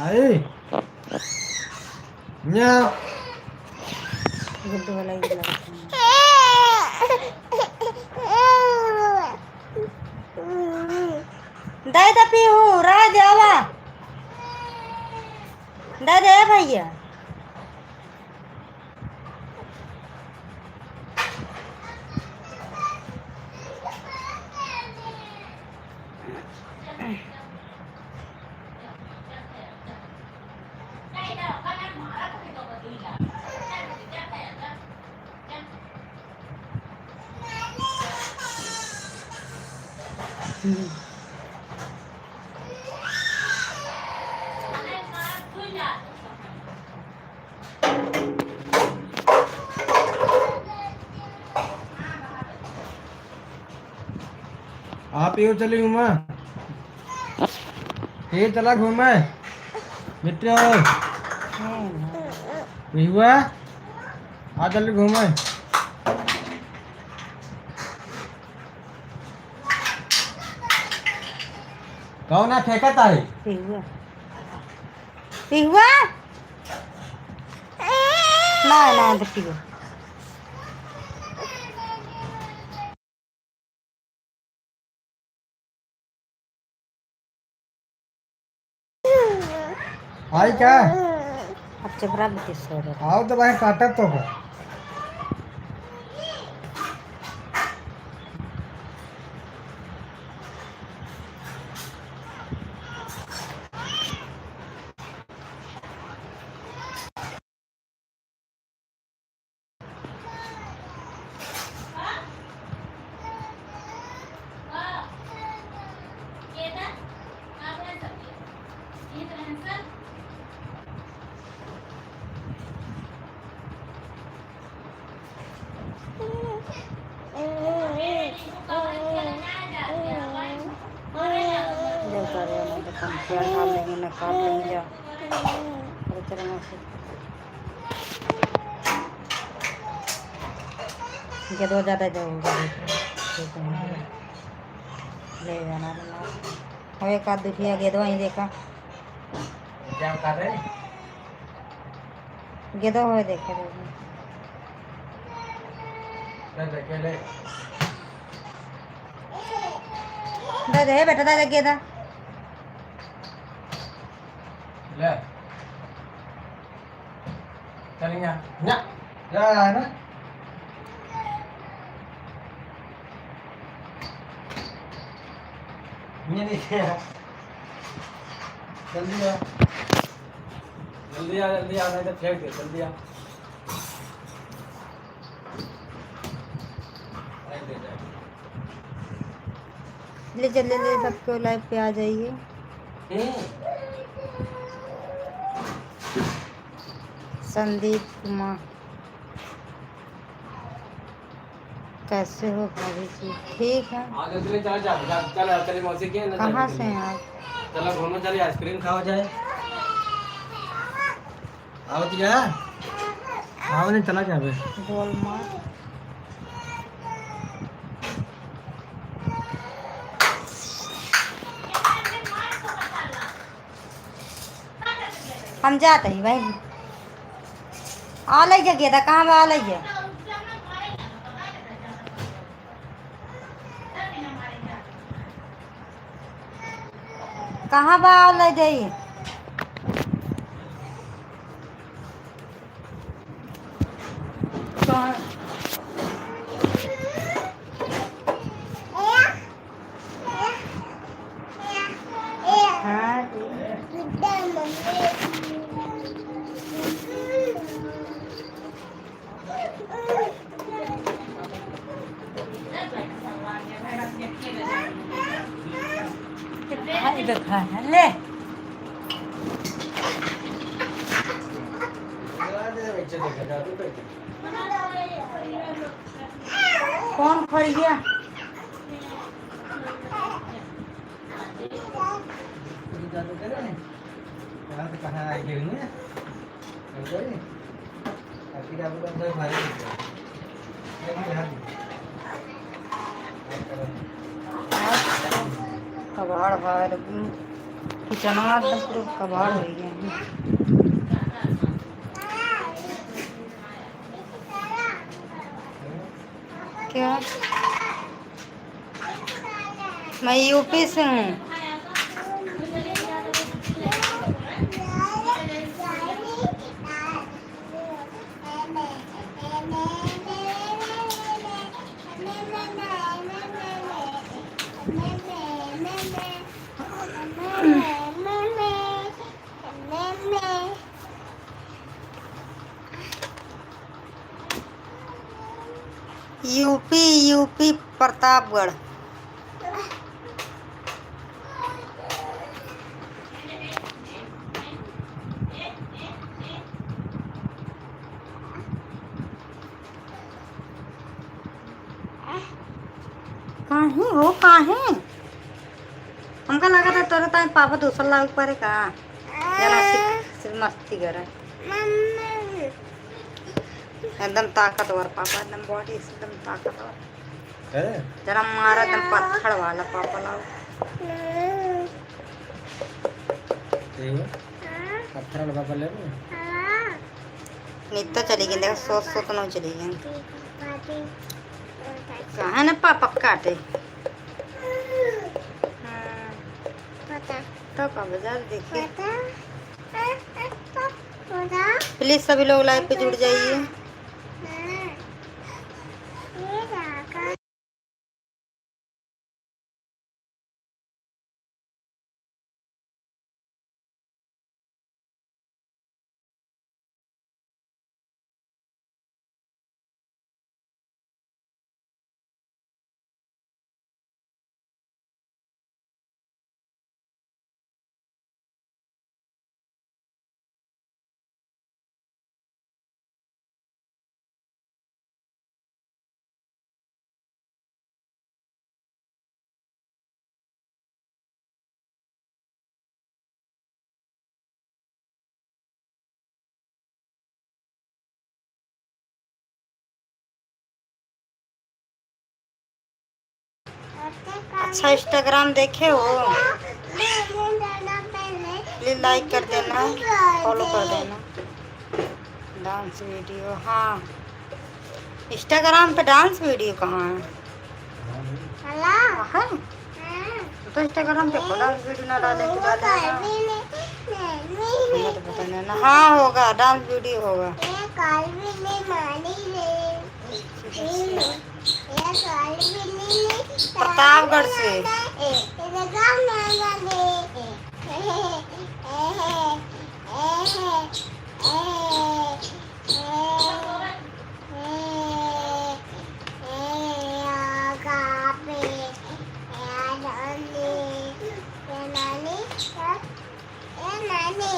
आई न्या गुड्डू वाला ही लगा दे दे पीहू रह जावा दे दे भैया आप ये चली घूमा ये चला घूमे मित्र हुआ आ जल्दी घूमे कौन ना फेंकता है पीहुआ पीहुआ ना ना पीहुआ आई क्या अब चपरा भी सो रहा आओ तो भाई काटा तो है डाल लेंगे ना काट लेंगे जा गेदवा ज़्यादा जाऊँगा ले जाना अब एक आध दुखिया गेदवा ही देखा क्या कर रहे गेदवा हुए देखे दे दे बेटा दे गेदा ले चलेंगे ना जा है ना ये नहीं है जल्दी आ जल्दी आ नहीं तो फेंक दे जल्दी आ ले चले ले सबको लाइव पे आ जाइए संदीप कुमार कैसे हो भाभी जी ठीक है कहाँ से हैं आप चलो घूमने चलिए आइसक्रीम खाओ जाए आओ तो जा आओ नहीं चला जाए गोलमाल हम जाते ही भाई आ लीजिए गेदा कहाँ में आ लीजिए कहाँ बा आ ले जाइए ले कौन खड़ी गया कहाँ आई गई है कबाड़ किचनवा एकदम पूरा कबाड़ हो गया। क्या? मैं यूपी से हूँ। यूपी प्रतापगढ़। काहे हो काहे? हमका लगा था तोरे ताई पापा दूसरा लाग परे का जना सिर्फ मस्ती करे। एकदम ताकतवर पापा, एकदम बॉडी एकदम ताकतवर। जरा मारा एकदम पत्थर वाला पापा लाओ। पत्थर वाला पापा ले लो। नित्ता चली गई, देखो सोच तो नहीं चली गई। कहाँ ना पापा काटे तो का बाजार देखिए। प्लीज सभी लोग लाइव पे जुड़ जाइए। अच्छा इंस्टाग्राम देखे हो? प्लीज लाइक कर देना, फॉलो कर देना। डांस वीडियो, हाँ इंस्टाग्राम पे डांस वीडियो कहाँ है? है तो इंस्टाग्राम पे डांस वीडियो ना डाले तो डाले तो पता नहीं ना। हाँ होगा, डांस वीडियो होगा। प्रतापगढ़ से।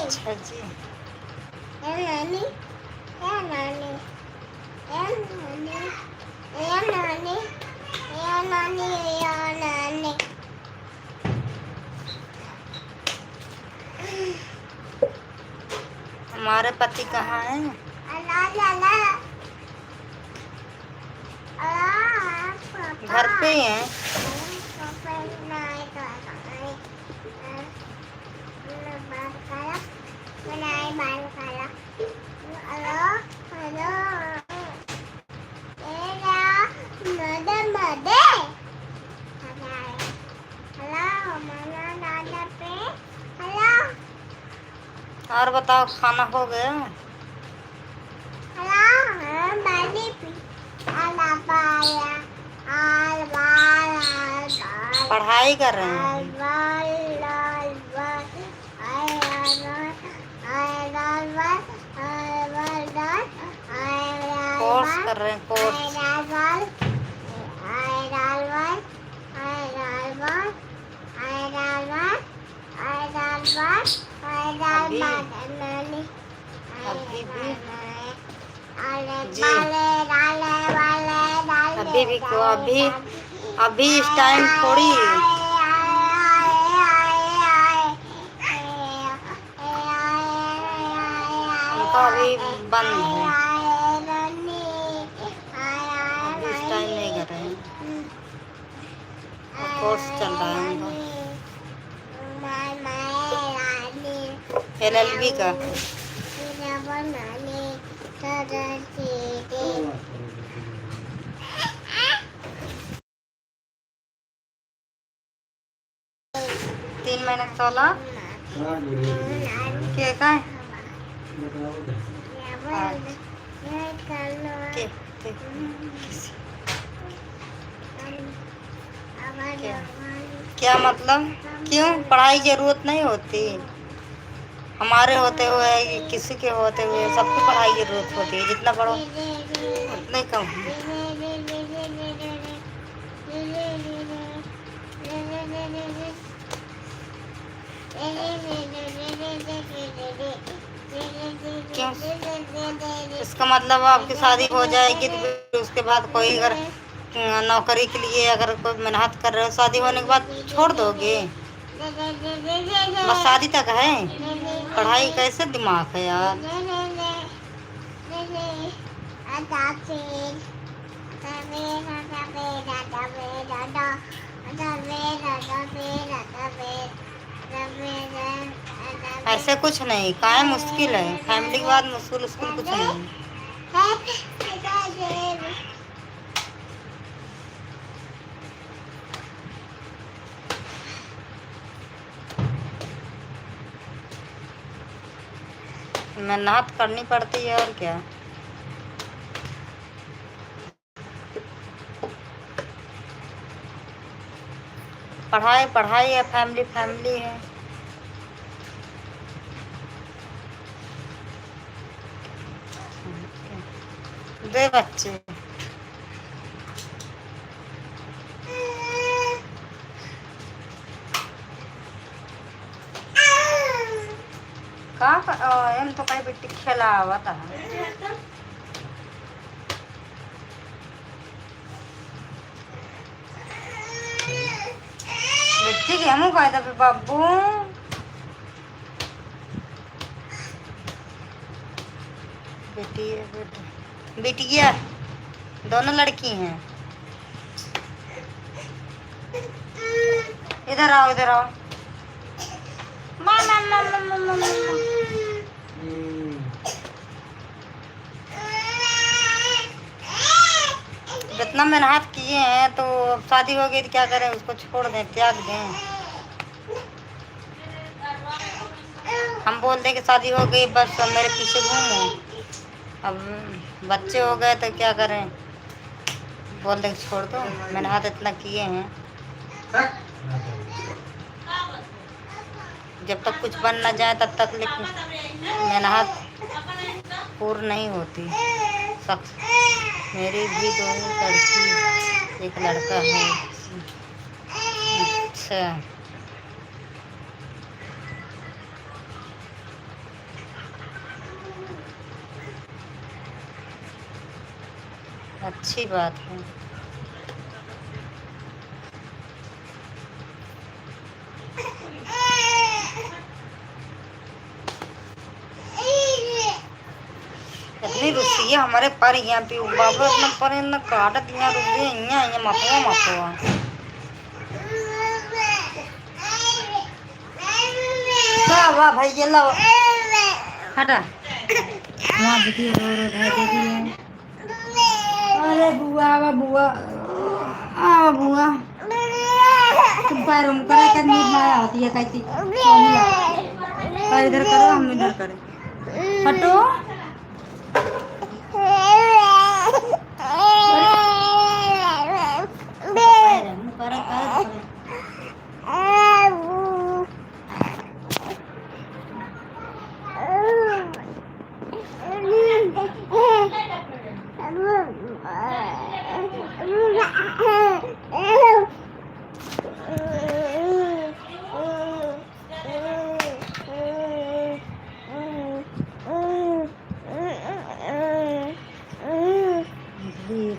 अच्छा जी। हमारे पति कहाँ हैं? घर पे ही हैं। और बताओ, खाना हो गया? पढ़ाई कर रहे हैं। कोर्स कर रहे हैं, कोर्स। अभी भी जी, अभी भी को अभी इस टाइम थोड़ी उनका अभी बंद है, अभी इस टाइम नहीं कर रहे हैं, कोर्स चल रहा है उनका। LLB का। 3 महीने 16 के का है? के- के- क्या क्या मतलब? क्यों पढ़ाई जरूरत नहीं होती? हमारे होते हुए किसी के होते हुए सबको पढ़ाई की जरूरत होती है। जितना पढ़ो उतना ही कम है। क्यों? इसका मतलब आपकी शादी हो जाएगी तो फिर उसके बाद कोई अगर नौकरी के लिए अगर कोई मेहनत कर रहे हो, शादी होने के बाद छोड़ दोगे? बस शादी तक है? पढ़ाई कैसे दिमाग है यार? ऐसे कुछ नहीं, काहे मुश्किल है? फैमिली के बाद मुश्किल स्कूल कुछ नहीं। मेहनत करनी पड़ती है और क्या। पढ़ाई पढ़ाई है, फैमिली फैमिली है। दे बच्चे एम तो कहीं बेटी खेला हुआ था। बेटी के हम कहा था बाबू बेटी है बेटिया दोनों लड़की हैं। इधर आओ इधर आओ। मामा मामा मामा मामा। जितना मेहनत किए हैं तो शादी हो गई तो क्या करें? उसको छोड़ दें, त्याग दें? हम बोल दें कि शादी हो गई बस अब मेरे पीछे घूमो। अब बच्चे हो गए तो क्या करें? बोल दें छोड़ दो, मेहनत इतना किए हैं। जब तक कुछ बन ना जाए तब तक लेकिन मेहनत पूर्ण नहीं होती। शख्स मेरी भी 2 लड़की 1 लड़का है। अच्छा अच्छी बात है। इतनी रुसी है हमारे पर यहाँ पे बाबा इतना पर इतना काट दिया रुसी यहाँ यहाँ मफवा मफवा। क्या हुआ भाई? ये लो हटा। वहाँ देखिए रो रो भाई देखिए। अरे बुआ आवा बुआ आवा बुआ तुम पैरों में करे कर नींद माया होती है कहती। इधर करो हम इधर करें। हटो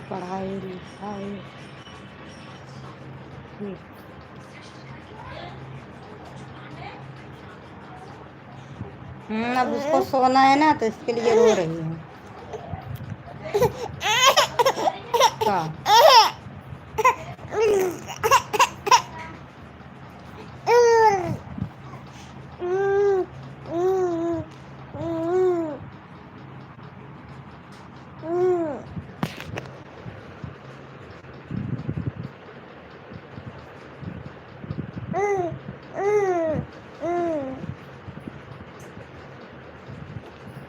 पढ़ाई लिखाई अब उसको सोना है ना तो इसके लिए रो रही है। क्या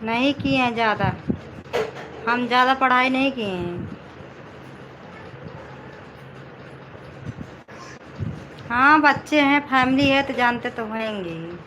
नहीं किए हैं ज़्यादा, हम ज़्यादा पढ़ाई नहीं किए हैं। हाँ बच्चे हैं, फैमिली है तो जानते तो होंगे ही।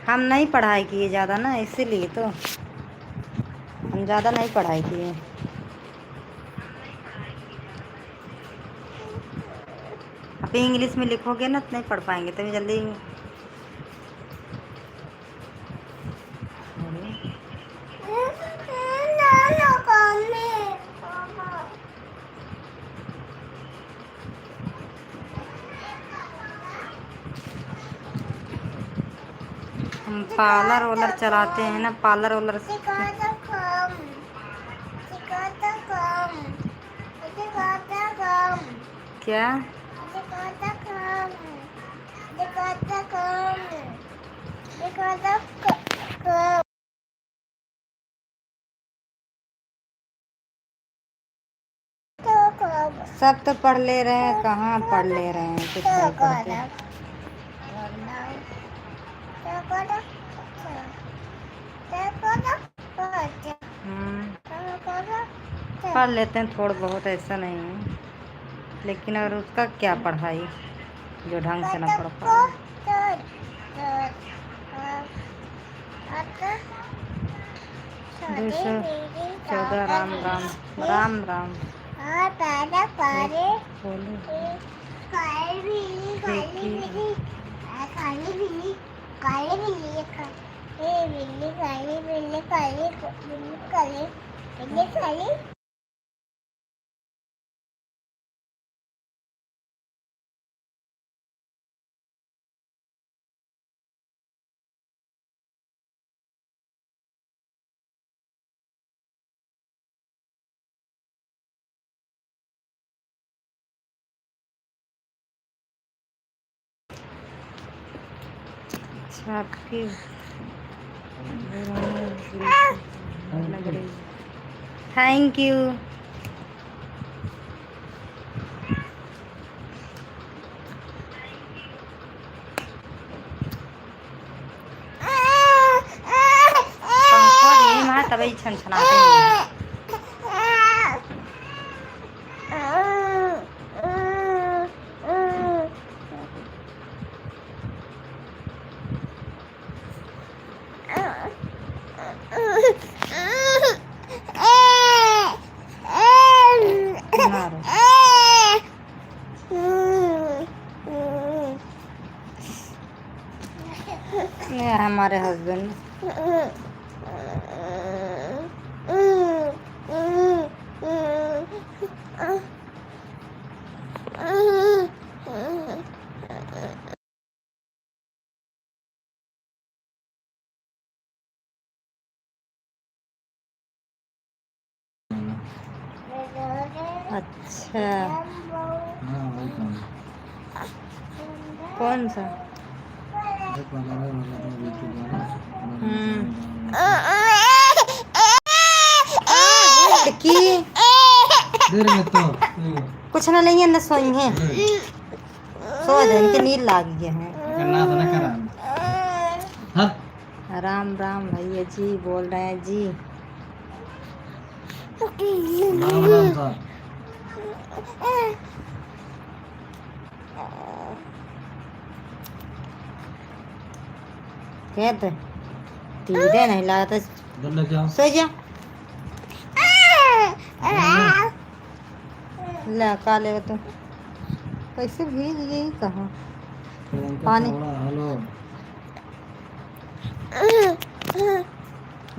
हम नहीं पढ़ाई किए ज़्यादा ना, इसीलिए तो हम ज़्यादा नहीं पढ़ाई किए। आप इंग्लिश में लिखोगे ना तो नहीं पढ़ पाएंगे, तभी जल्दी। हम पार्लर वालर चलाते हैं ना, पार्लर वालर। क्या सब तो पढ़ ले रहे हैं, कहाँ पढ़ ले रहे हैं, कुछ नहीं पढ़ते। पढ़ लेते हैं थोड़ा बहुत, ऐसा नहीं है, लेकिन और उसका क्या पढ़ाई जो ढंग से ना पढ़ पाए। 214 राम राम राम राम। आपकी थैंक यू। पंखा नहीं मार तभी छनछनाते हैं। ये हमारे हस्बैंड। अच्छा कौन सा? की कुछ ना लेंगे ना सोएंगे, सो जाए, इनके नींद लाग गए हैं। राम राम भैया जी बोल रहे हैं जी। राम राम सर। कहते तीधे नहीं लाता, सो जा ला काले तो कैसे भीग गई, कहाँ पानी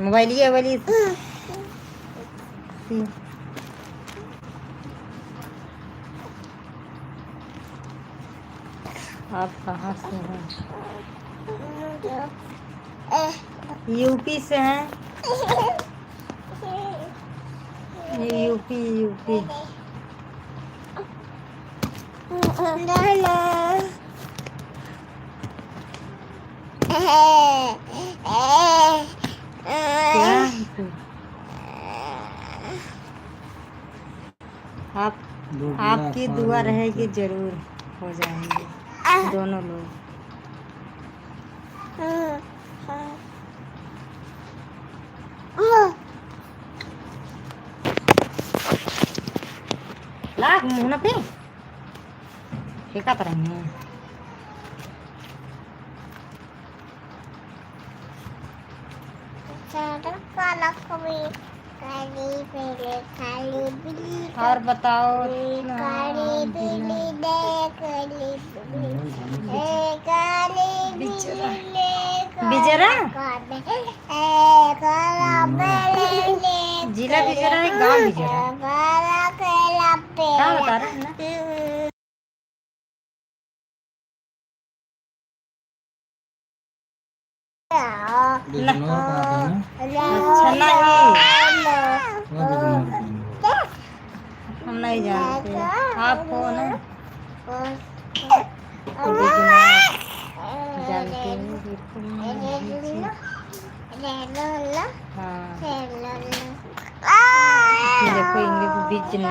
मोबाइल ये वाली आप कहाँ से हैं? यूपी से हैं। ये यूपी यूपी। क्या? आप आपकी दुआ रहेगी, जरूर हो जाएंगे दोनों लोग। लाग मुंह पे फेंका तो रही है। और बताओ। बिजरा जिला बिजरा है, गाँव बिजरा। क्या बता रहे हैं ना? अच्छा नहीं, हम नहीं जानते। आप हो ना, जानते हैं बिल्कुल नहीं। हाँ देखो इंग्लिश बिजनेस।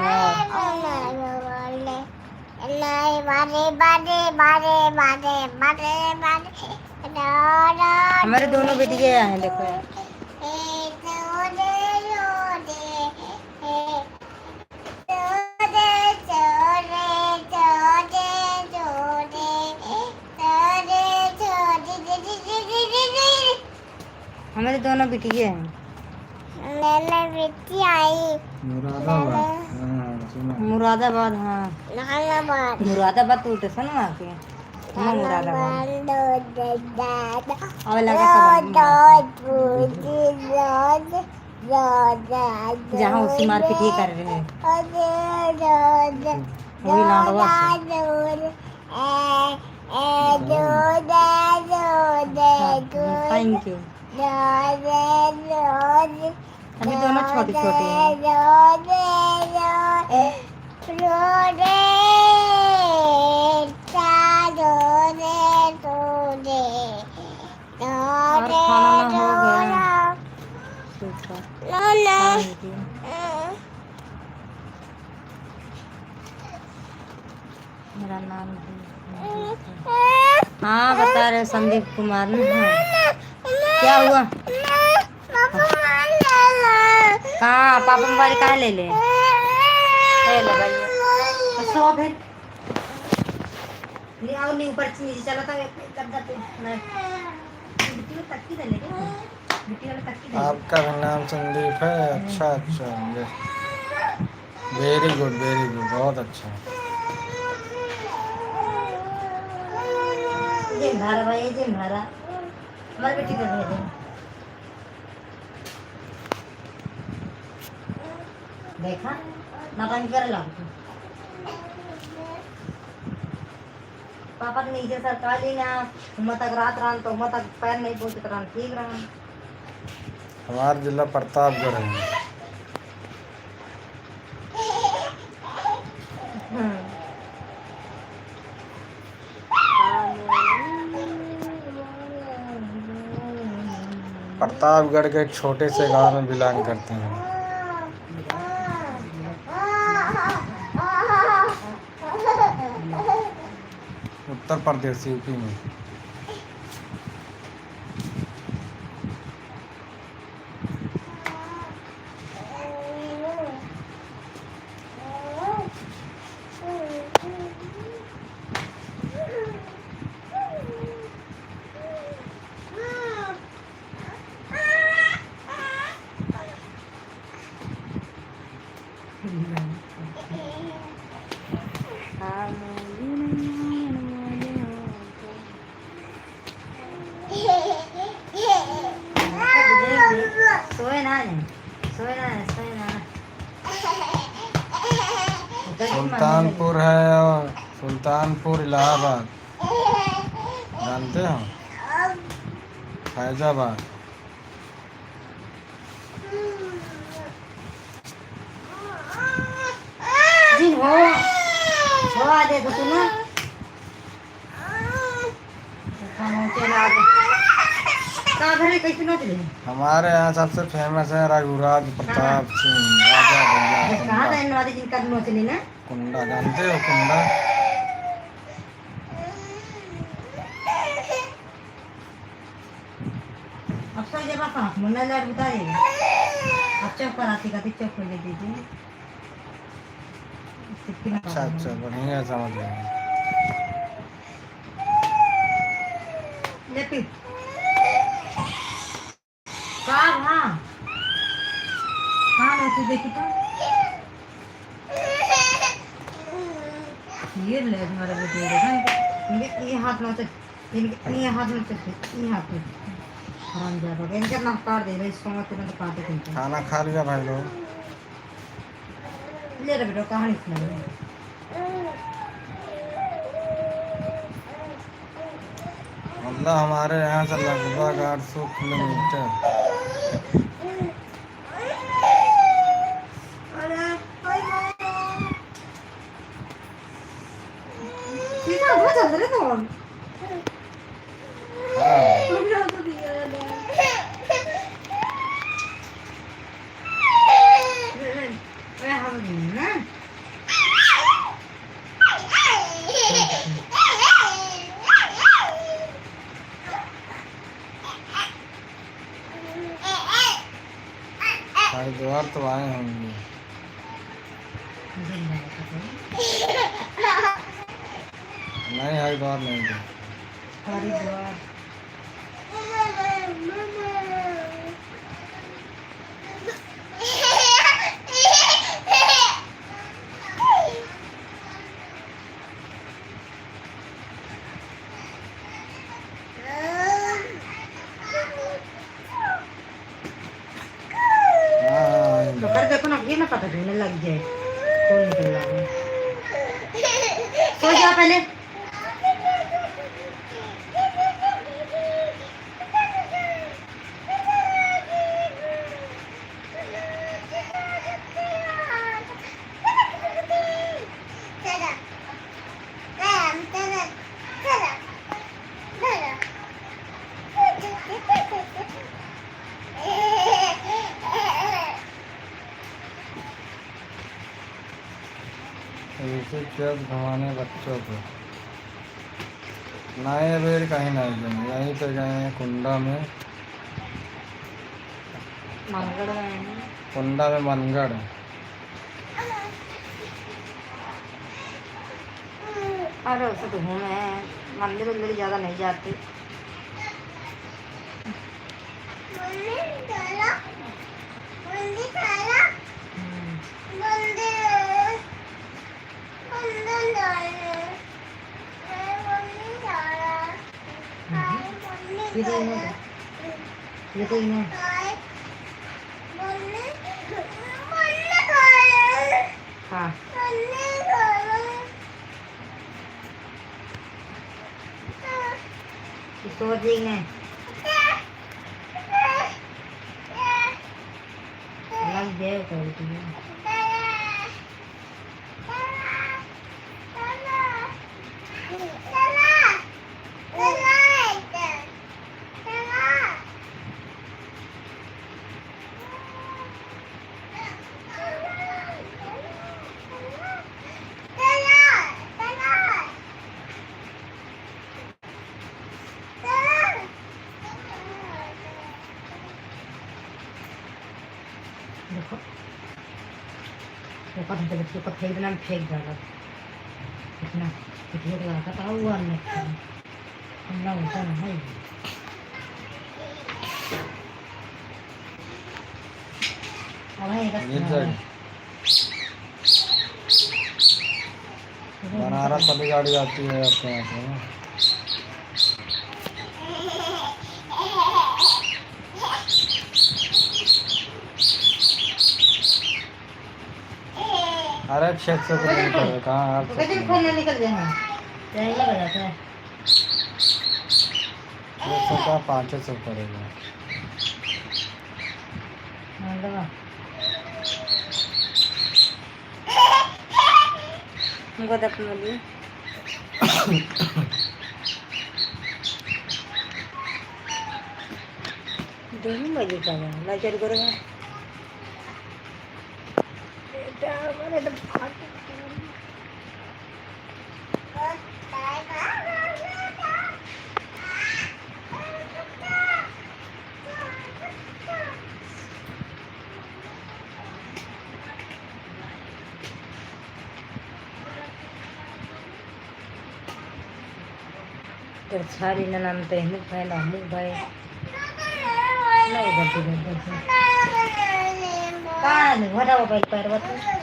हमारे दोनों बेटियां हैं, देखो यार। हमारे दोनों बेटियां हैं। मुरादाबाद। हाँ मुरादाबाद तो स्टेशन में आके हाँ मुरादाबाद और लगा जहाँ उसी मारपीट ही कर रहे हैं वही लाडवा थैंक यू। अभी दोनों छोटे छोटे हैं। और खाना हो गया। मेरा नाम हाँ बता रहे संदीप कुमार ने। क्या हुआ? हाँ पापा मोबाइल कहाँ ले ले भाई सो फिर ले आओ नहीं ऊपर नीचे चला था कर आपका नाम संदीप है? अच्छा अच्छा, वेरी गुड बहुत अच्छा। जिम भरा भाई जिम भरा हमारी बेटी कर रही है। देखा नाटक कर ला पापा ने नीचे सरकार ली ना मत रात रान तो मत पैर नहीं पहुंचे तो ठीक रहा। हमारा जिला प्रतापगढ़ है। प्रतापगढ़ के एक छोटे से गांव में बिलोंग करते हैं। उत्तर प्रदेश यूपी में। सुल्तानपुर है और सुल्तानपुर इलाहाबाद जानते हो? फैजाबाद जिन हो आ दे तो सुना खाना चला दे का घरे कैसे नच रही हमारे यहाँ सबसे फेमस है रघुराज प्रताप सिंह राजा भैया कहाँ कुंडा। था इन वाले जिनका नचली ना कुंडा जानते हो कुंडा? अब सही जगह कहाँ मुन्ना लाइट बता देगा अब चौक पर आती का चौक खोल दीजिए अच्छा अच्छा बढ़िया समझ गए। ले पी का हाँ हाँ नची देखी तो ये ले तुम्हारे बेटे देखा ये हाथ में ये हाथ में ये हाथ में आराम ज्यादा इनके ना काट दे रहे इसको मत तुरंत काटे देते खाना खा लिया भाई लोग? ले रे बेटा कहानी सुना रहे मतलब हमारे यहाँ से लगभग 800 किलोमीटर। सीधा बहुत चल रहे तो हरिद्वार तो आए होंगे। नहीं हरिद्वार नहीं गए। हरिद्वार तो कर देखो ना ये ना पता चलने लग जाए कौन निकल रहा है सो जा पहले ऐसे खेत घुमाने बच्चों को नए बेर कहीं नहीं गए, यहीं पे गए हैं कुंडा में। मंगड़ में कुंडा में मनगढ़। अरे उसे तो घूमे हैं मंदिर उंदिर ज़्यादा नहीं जाते ये तो इन्हें ये तो इन्हें हाँ तो देखने लग जाए कर दिया देखो वो पता चले उसको फेंक देना फेंक डाला इतना फेंक डाला था हुआ नहीं हमला होता ना है अब है बनारस वाली गाड़ी आती है आपके यहाँ से ना? अरे 600 किलोमीटर कहाँ 800 कैसे खोलने निकल जाए यही बजाता है 600 का 500 पड़ेगा। नंदवा गोदक मध्ये दोन्ही मध्ये का नजर करू तर सारी ननान पे मुख भाई ना मुख भाई नहीं करती कहाँ नहीं घटा मोबाइल पर बता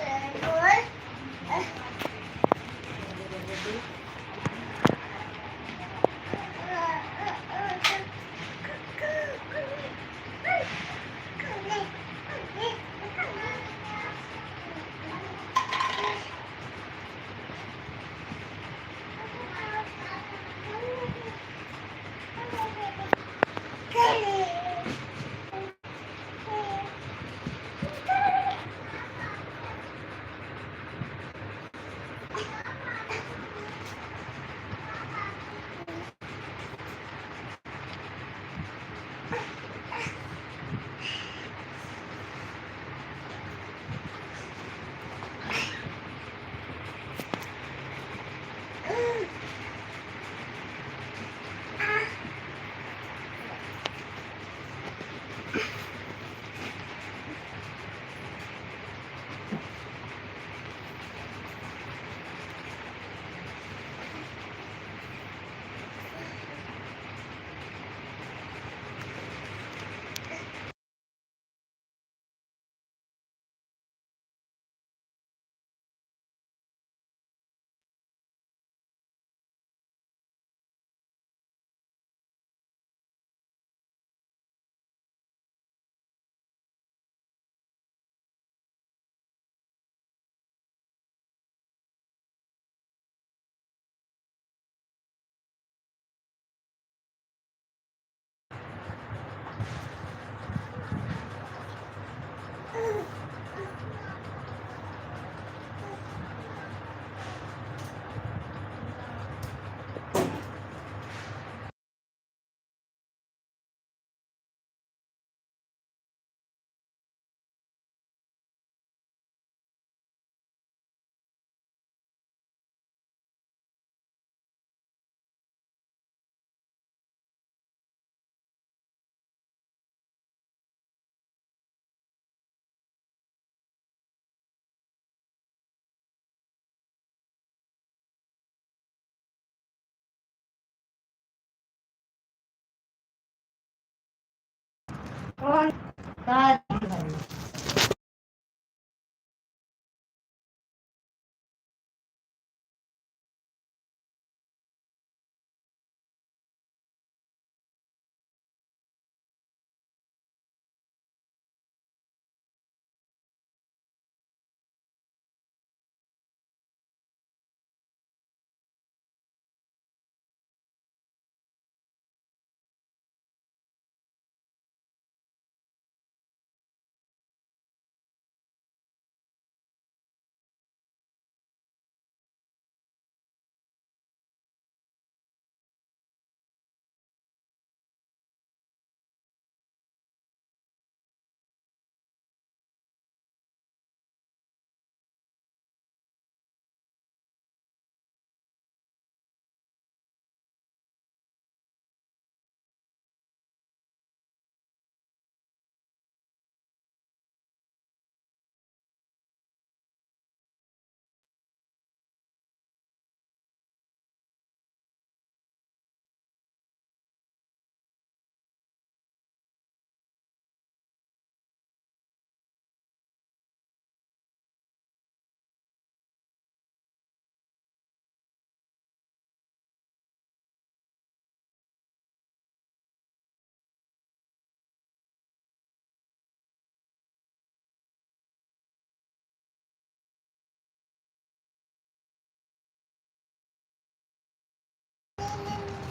कौन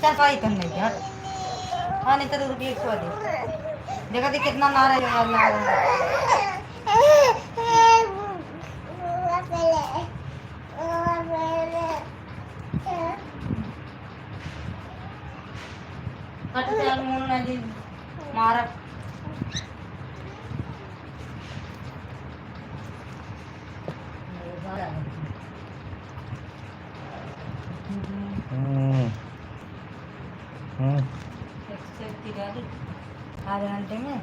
चल पाई करने की हट हाँ नहीं तो रुपये खो दे देखा थी कितना नाराज हो रहा है। मारा आधे घंटे में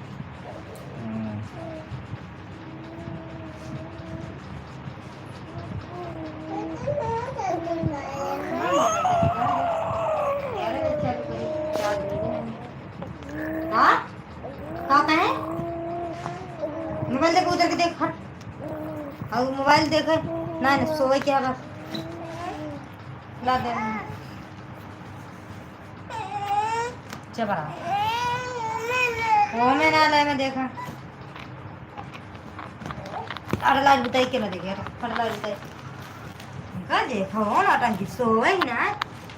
हाँ कहा है मोबाइल देख उधर के देख हट और मोबाइल देख ना ना सोए क्या बस ला दे चबरा वो में ना ले मैं देखा अरे लाज बताई के ना देखे अरे लाज बताई का देखो ना टंकी सोए ही ना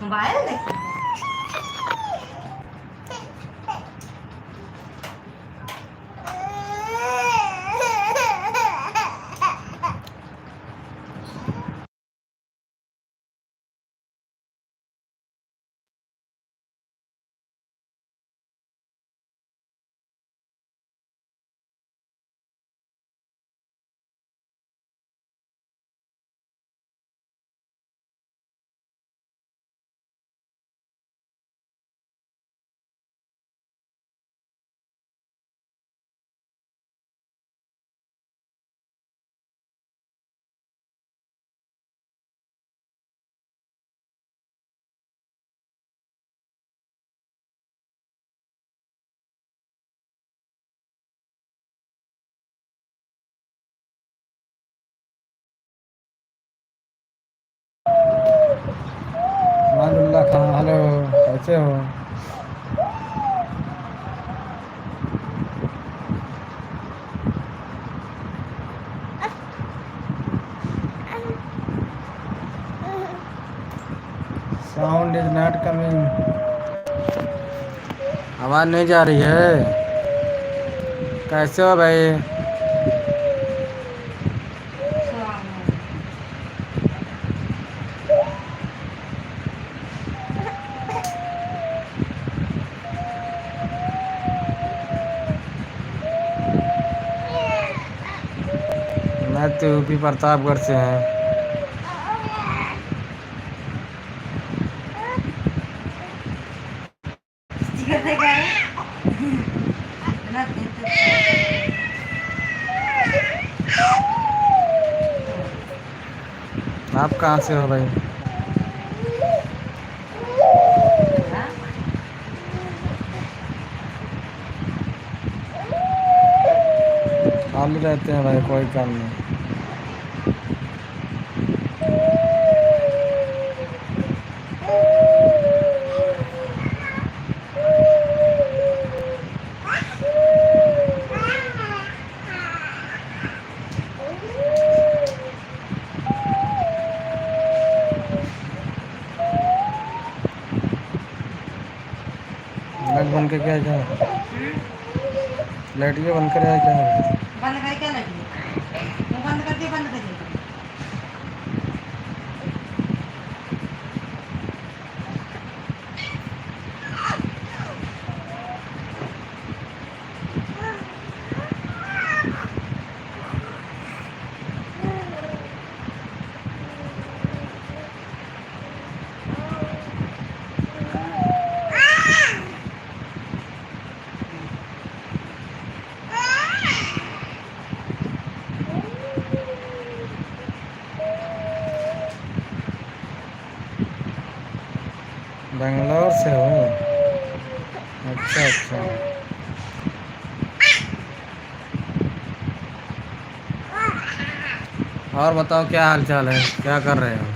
मोबाइल देख माजुल्ला खान हेलो कैसे हो साउंड इज नॉट कमिंग आवाज़ नहीं जा रही है कैसे हो भाई मैं तो यूपी प्रतापगढ़ से हैं आप कहाँ से हो भाई खाली रहते हैं भाई कोई काम नहीं लाइट बंद करके आ क्या लाइट ये बंद कर आ क्या बंद कर क्या लगी वो बंद कर दिया बंद कर दिया बेंगलोर से हो अच्छा अच्छा और बताओ क्या हाल चाल है क्या कर रहे हो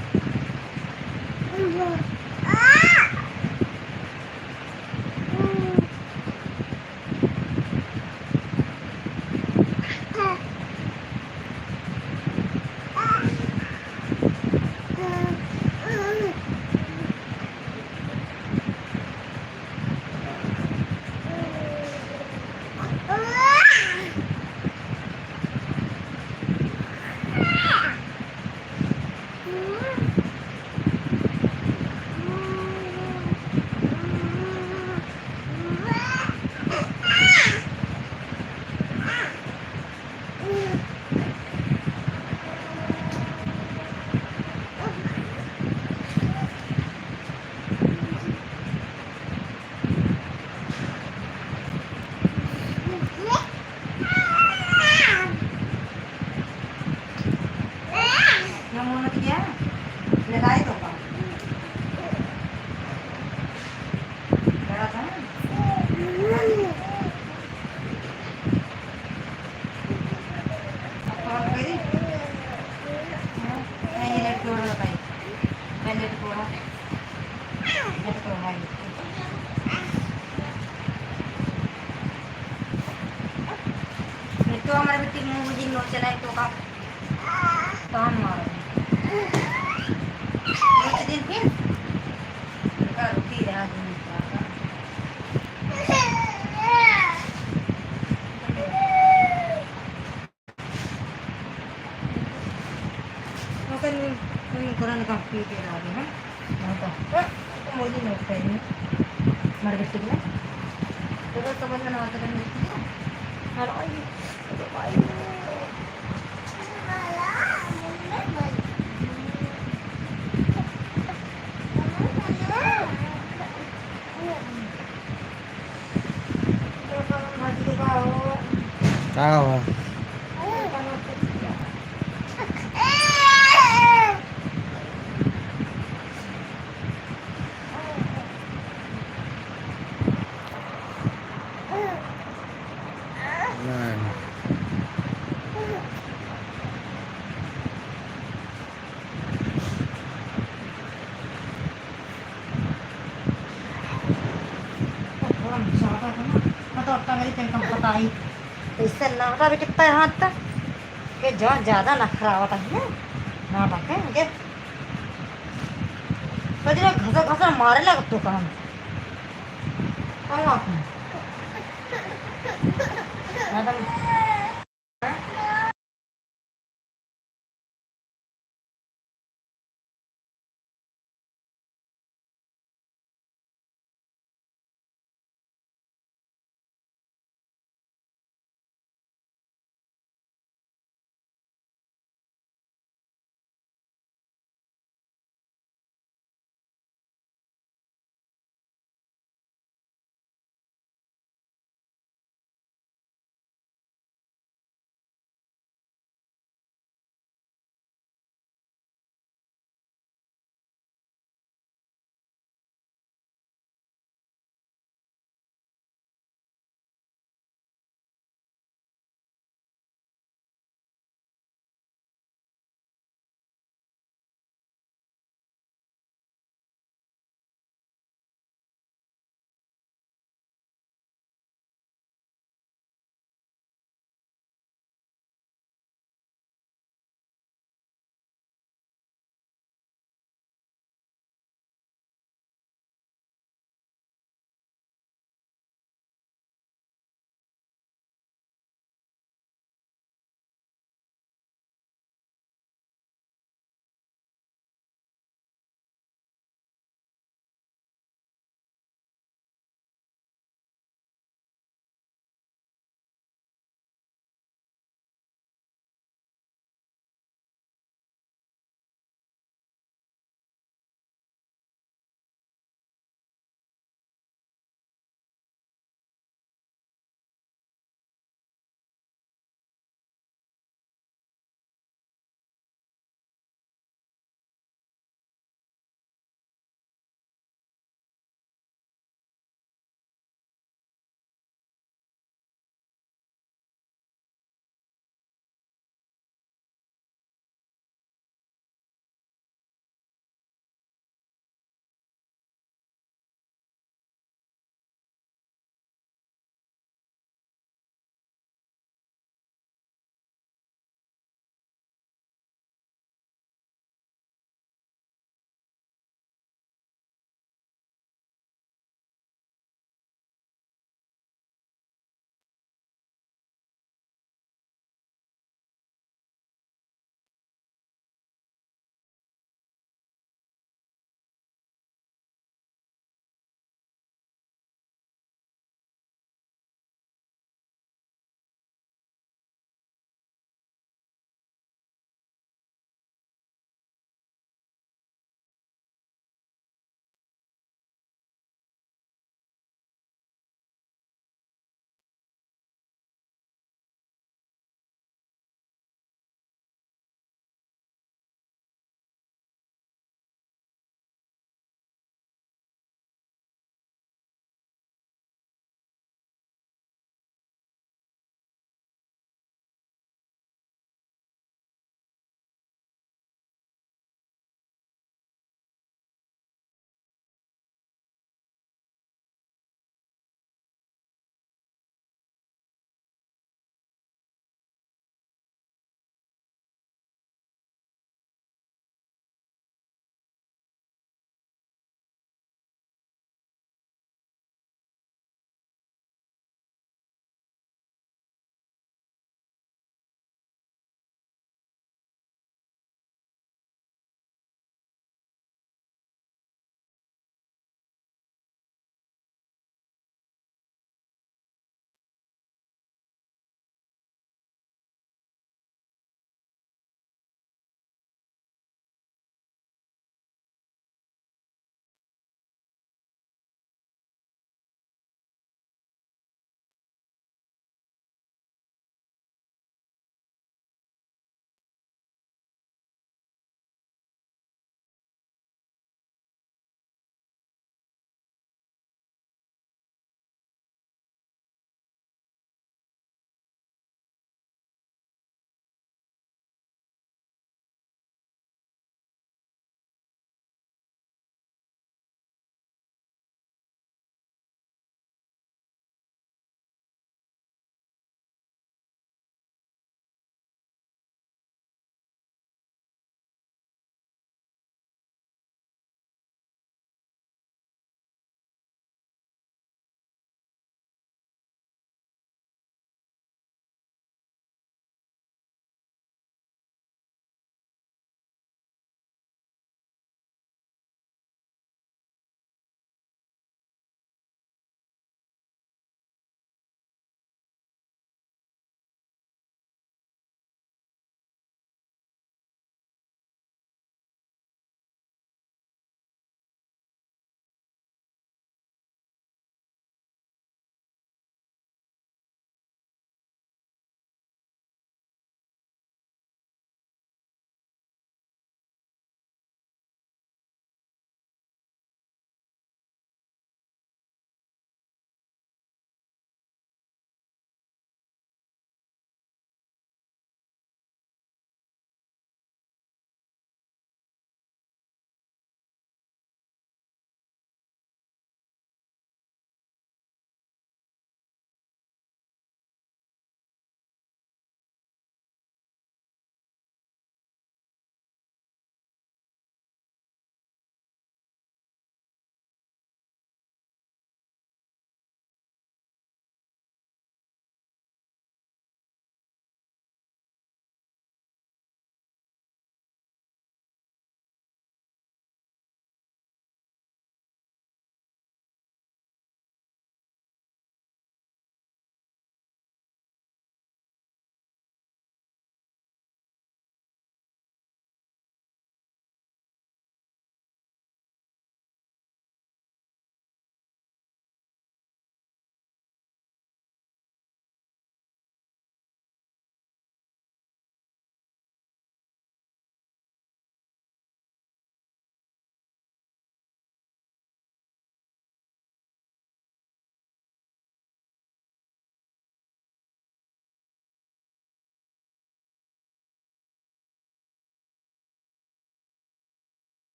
तो हमारे बेटी मुझे नोच चला तो काम मारो नोच दिन फिर रुकी रहा Kurang kafe ke lagi kan? Mau di note ini, marketing lah. Terus teman-teman awak kan gitu. Kalau ini, क्या हुआ इससे नाटा भी टिकता है हाथ तक कि जो ज़्यादा नखरा होता है नाटा है क्या कभी ना घसा घसा मारे लग तो काम मैडम